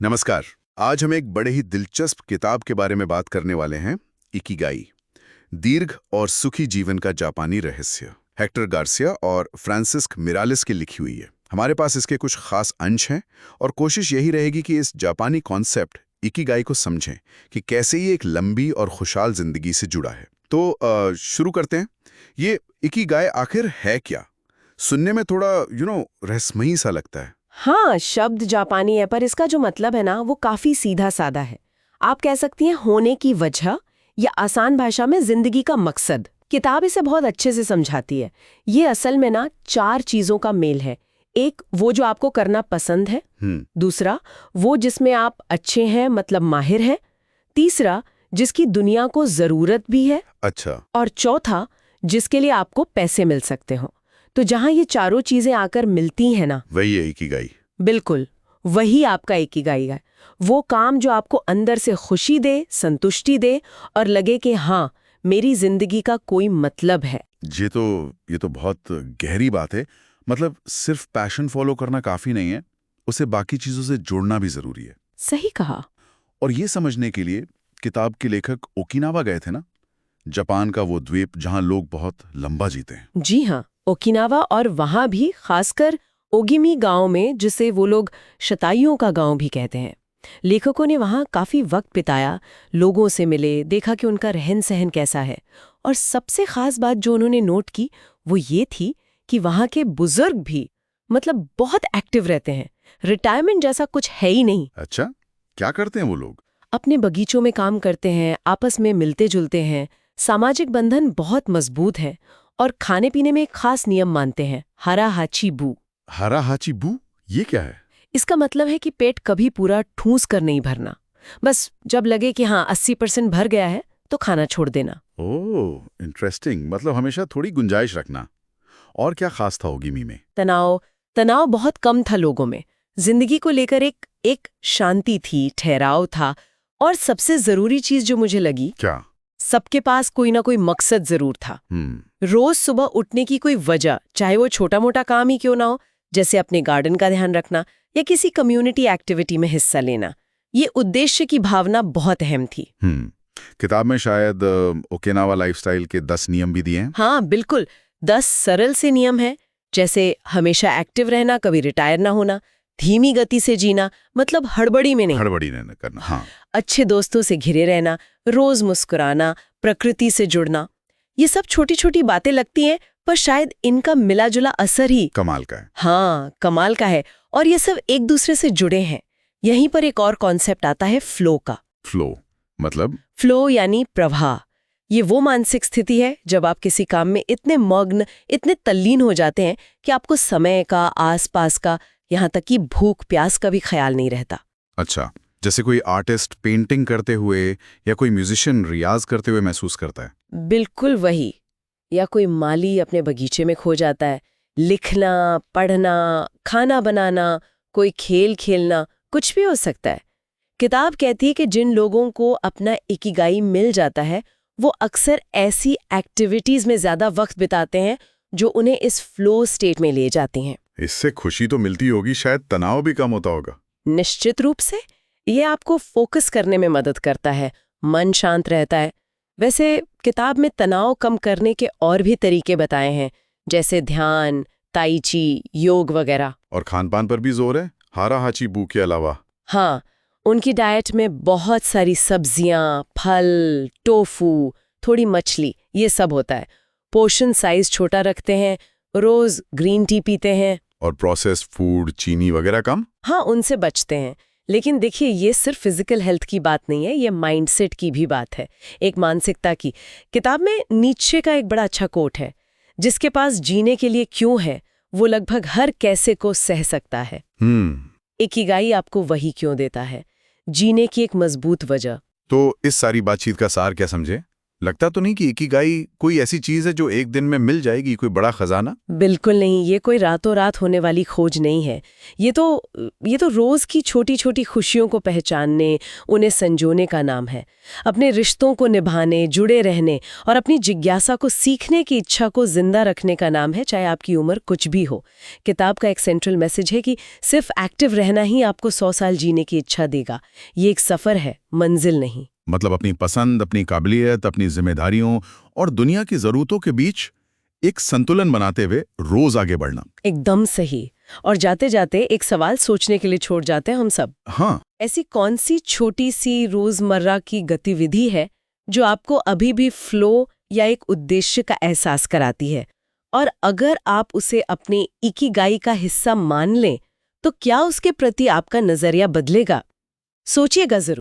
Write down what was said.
नमस्कार। आज हम एक बड़े ही दिलचस्प किताब के बारे में बात करने वाले हैं, इकिगाई, दीर्घ और सुखी जीवन का जापानी रहस्य। हेक्टर गार्सिया और फ्रांसिस्क मिरालिस की लिखी हुई है। हमारे पास इसके कुछ खास अंश हैं और कोशिश यही रहेगी कि इस जापानी कॉन्सेप्ट इकिगाई को समझें कि कैसे ये एक लंबी और खुशहाल जिंदगी से जुड़ा है। तो शुरू करते हैं। ये इकिगाई आखिर है क्या? सुनने में थोड़ा रहस्यमयी सा लगता है। हाँ, शब्द जापानी है पर इसका जो मतलब है ना वो काफी सीधा साधा है। आप कह सकती हैं होने की वजह या आसान भाषा में जिंदगी का मकसद। किताब इसे बहुत अच्छे से समझाती है। ये असल में ना 4 चीजों का मेल है। एक, वो जो आपको करना पसंद है। दूसरा, वो जिसमें आप अच्छे हैं मतलब माहिर हैं। तीसरा, जिसकी दुनिया को जरूरत भी है। अच्छा। और चौथा, जिसके लिए आपको पैसे मिल सकते हो। तो जहां ये चारों चीजें आकर मिलती हैं ना, वही है इकिगाई। बिल्कुल वही आपका इकिगाई है। वो काम जो आपको अंदर से खुशी दे, संतुष्टि दे और लगे कि हाँ, मेरी जिंदगी का कोई मतलब है। ये तो बहुत गहरी बात है। मतलब सिर्फ पैशन फॉलो करना काफी नहीं है, उसे बाकी चीजों से जोड़ना भी जरूरी है। सही कहा। और ये समझने के लिए किताब के लेखक ओकिनावा गए थे ना, जापान का वो द्वीप जहां लोग बहुत लंबा जीते हैं। जी हाँ, ओकिनावा, और वहां भी खासकर ओगिमी गांव में, जिसे वो लोग शताइयों का गांव भी कहते हैं। लेखकों ने वहां काफी वक्त बिताया, लोगों से मिले, देखा कि उनका रहन सहन कैसा है। और सबसे खास बात जो उन्होंने नोट की वो ये थी कि वहां के बुजुर्ग भी मतलब बहुत एक्टिव रहते हैं। रिटायरमेंट जैसा कुछ है ही नहीं। अच्छा, क्या करते हैं वो लोग? अपने बगीचों में काम करते हैं, आपस में मिलते जुलते हैं, सामाजिक बंधन बहुत मजबूत है और खाने पीने में एक खास नियम मानते हैं, हरा हाची बू। हरा हाची बू, ये क्या है? इसका मतलब है कि पेट कभी पूरा ठूस कर नहीं भरना। बस जब लगे कि हाँ 80% भर गया है तो खाना छोड़ देना। ओह, इंटरेस्टिंग। मतलब हमेशा थोड़ी गुंजाइश रखना। और क्या खास था ओगिमी में? तनाव तनाव बहुत कम था लोगों में। जिंदगी को लेकर एक शांति थी, ठहराव था। और सबसे जरूरी चीज जो मुझे लगी, क्या? सबके पास कोई ना कोई मकसद जरूर था। रोज सुबह उठने की कोई वजह, चाहे वो छोटा मोटा काम ही क्यों ना हो, जैसे अपने गार्डन का ध्यान रखना या किसी कम्युनिटी एक्टिविटी में हिस्सा लेना। ये उद्देश्य की भावना बहुत अहम थी। किताब में शायद ओकिनावा लाइफस्टाइल के 10 नियम भी दिए हैं। हाँ बिल्कुल, 10 सरल से नियम हैं, जैसे हमेशा एक्टिव रहना, कभी रिटायर ना होना, धीमी गति से जीना, मतलब हड़बड़ी में नहीं, हड़बड़ी नहीं करना। हाँ। अच्छे दोस्तों से घिरे रहना, रोज मुस्कुराना, प्रकृति से जुड़ना। ये सब छोटी छोटी बातें लगती हैं पर शायद इनका मिला जुला असर ही कमाल का है। हाँ, कमाल का है। और ये सब एक दूसरे से जुड़े हैं। यहीं पर एक और कॉन्सेप्ट आता है, फ्लो का। फ्लो मतलब? फ्लो यानी प्रवाह। ये वो मानसिक स्थिति है जब आप किसी काम में इतने मग्न, इतने तल्लीन हो जाते हैं कि आपको समय का, आसपास का, यहाँ तक कि भूख प्यास का भी ख्याल नहीं रहता। अच्छा, जैसे कोई आर्टिस्ट पेंटिंग करते हुए या कोई म्यूजिशियन रियाज करते हुए महसूस करता है। बिल्कुल वही। या कोई माली अपने बगीचे में खो जाता है। लिखना, पढ़ना, खाना बनाना, कोई खेल खेलना, कुछ भी हो सकता है। किताब कहती है कि जिन लोगों को अपना इकिगाई मिल जाता है वो अक्सर ऐसी एक्टिविटीज में ज्यादा वक्त बिताते हैं जो उन्हें इस फ्लो स्टेट में ले जाती हैं। इससे खुशी तो मिलती होगी, शायद तनाव भी कम होता होगा। निश्चित रूप से ये आपको फोकस करने में मदद करता है, मन शांत रहता है। वैसे किताब में तनाव कम करने के और भी तरीके बताए हैं, जैसे ध्यान, ताई ची, योग वगैरह। और खान-पान पर भी जोर है, हारा हाची बू के अलावा? हाँ, उनकी डाइट में बहुत सारी सब्जियां, फल, टोफू, थोड़ी मछली, ये सब होता है। पोर्शन साइज छोटा रखते हैं, रोज ग्रीन टी पीते हैं। और प्रोसेस्ड फूड, चीनी वगैरह कम? हाँ, उनसे बचते हैं। लेकिन देखिए, ये सिर्फ फिजिकल हेल्थ की बात नहीं है, ये माइंडसेट की भी बात है, एक मानसिकता की। किताब में नीत्शे का एक बड़ा अच्छा कोट है, जिसके पास जीने के लिए क्यों है, वो लगभग हर कैसे को सह सकता है। इकिगाई आपको वही क्यों देता है, जीने की एक मजबूत वजह। तो इस सारी बातचीत का सार क्या समझे? लगता तो नहीं कि इकिगाई कोई ऐसी चीज है जो एक दिन में मिल जाएगी, कोई बड़ा खजाना? बिल्कुल नहीं, ये कोई रातों रात होने वाली खोज नहीं है। ये तो रोज की छोटी छोटी खुशियों को पहचानने, उन्हें संजोने का नाम है। अपने रिश्तों को निभाने, जुड़े रहने और अपनी जिज्ञासा को सीखने की इच्छा को जिंदा रखने का नाम है, चाहे आपकी उम्र कुछ भी हो। किताब का एक सेंट्रल मैसेज है कि सिर्फ एक्टिव रहना ही आपको 100 साल जीने की इच्छा देगा। ये एक सफर है, मंजिल नहीं। मतलब अपनी पसंद, अपनी काबिलियत, अपनी जिम्मेदारियों और दुनिया की जरूरतों के बीच एक संतुलन बनाते हुए रोज आगे बढ़ना। एकदम सही। और जाते जाते एक सवाल सोचने के लिए छोड़ जाते हैं हम सब। हाँ, ऐसी कौन सी छोटी सी रोजमर्रा की गतिविधि है जो आपको अभी भी फ्लो या एक उद्देश्य का एहसास कराती है? और अगर आप उसे अपने इकिगाई का हिस्सा मान लें, तो क्या उसके प्रति आपका नजरिया बदलेगा? सोचिएगा जरूर।